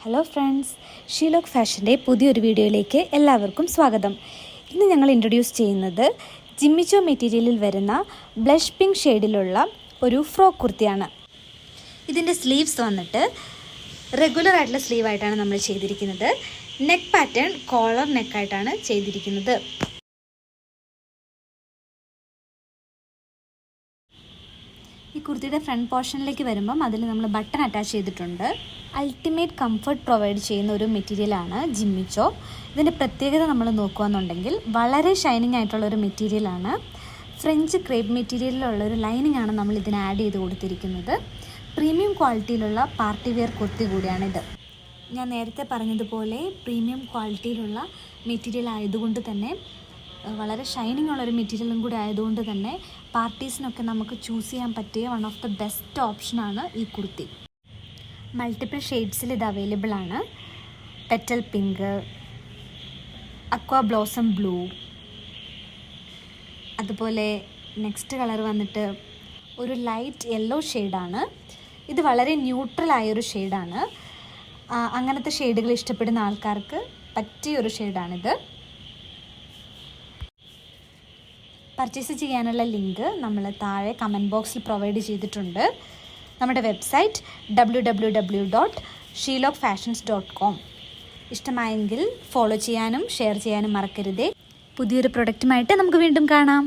Hello friends, ഷീലോക്ക് ഫാഷൻ്റെ പുതിയൊരു വീഡിയോയിലേക്ക് എല്ലാവർക്കും സ്വാഗതം. ഇന്ന് ഞങ്ങൾ ഇൻട്രൊഡ്യൂസ് ചെയ്യുന്നത് ജിമ്മിച്ചോ മെറ്റീരിയലിൽ വരുന്ന ബ്ലഷ് പിങ്ക് ഷെയ്ഡിലുള്ള ഒരു ഫ്രോക്ക് കുർത്തിയാണ്. ഇതിൻ്റെ സ്ലീവ്സ് വന്നിട്ട് റെഗുലർ ആയിട്ടുള്ള സ്ലീവായിട്ടാണ് നമ്മൾ ചെയ്തിരിക്കുന്നത്. നെക്ക് പാറ്റേൺ കോളർ നെക്കായിട്ടാണ് ചെയ്തിരിക്കുന്നത്. ഈ കുർത്തിയുടെ ഫ്രണ്ട് പോർഷനിലേക്ക് വരുമ്പം അതിൽ നമ്മൾ ബട്ടൺ അറ്റാച്ച് ചെയ്തിട്ടുണ്ട്. അൾട്ടിമേറ്റ് കംഫർട്ട് പ്രൊവൈഡ് ചെയ്യുന്ന ഒരു മെറ്റീരിയലാണ് ജിമ്മിച്ചോ. ഇതിൻ്റെ പ്രത്യേകത നമ്മൾ നോക്കുകയെന്നുണ്ടെങ്കിൽ വളരെ ഷൈനിങ് ആയിട്ടുള്ളൊരു മെറ്റീരിയലാണ്. ഫ്രഞ്ച് ക്രേപ്പ് മെറ്റീരിയലിലുള്ളൊരു ലൈനിങ് ആണ് നമ്മൾ ഇതിന് ആഡ് ചെയ്ത് കൊടുത്തിരിക്കുന്നത്. പ്രീമിയം ക്വാളിറ്റിയിലുള്ള പാർട്ടി വെയർ കുർത്തി കൂടിയാണിത്. ഞാൻ നേരത്തെ പറഞ്ഞതുപോലെ പ്രീമിയം ക്വാളിറ്റിയിലുള്ള മെറ്റീരിയൽ ആയതുകൊണ്ട് തന്നെ വളരെ ഷൈനിങ് ഉള്ളൊരു മെറ്റീരിയലും കൂടി ആയതുകൊണ്ട് തന്നെ പാർട്ടീസിനൊക്കെ നമുക്ക് ചൂസ് ചെയ്യാൻ പറ്റിയ വൺ ഓഫ് ദ ബെസ്റ്റ് ഓപ്ഷനാണ് ഈ കുർത്തി. മൾട്ടിപ്പിൾ ഷെയ്ഡ്സിൽ ഇത് അവൈലബിൾ ആണ്. പെറ്റൽ പിങ്ക്, അക്വാ ബ്ലോസം ബ്ലൂ, അതുപോലെ നെക്സ്റ്റ് കളർ വന്നിട്ട് ഒരു ലൈറ്റ് യെല്ലോ ഷെയ്ഡാണ്. ഇത് വളരെ ന്യൂട്രലായൊരു ഷെയ്ഡാണ്. അങ്ങനത്തെ ഷെയ്ഡുകൾ ഇഷ്ടപ്പെടുന്ന ആൾക്കാർക്ക് പറ്റിയൊരു ഷെയ്ഡാണിത്. പർച്ചേസ് ചെയ്യാനുള്ള ലിങ്ക് നമ്മൾ താഴെ കമൻറ്റ് ബോക്സിൽ പ്രൊവൈഡ് ചെയ്തിട്ടുണ്ട്. നമ്മുടെ വെബ്സൈറ്റ് www.shelockfashions.com. ഇഷ്ടമായെങ്കിൽ ഫോളോ ചെയ്യാനും ഷെയർ ചെയ്യാനും മറക്കരുതേ. പുതിയൊരു പ്രൊഡക്റ്റുമായിട്ട് നമുക്ക് വീണ്ടും കാണാം.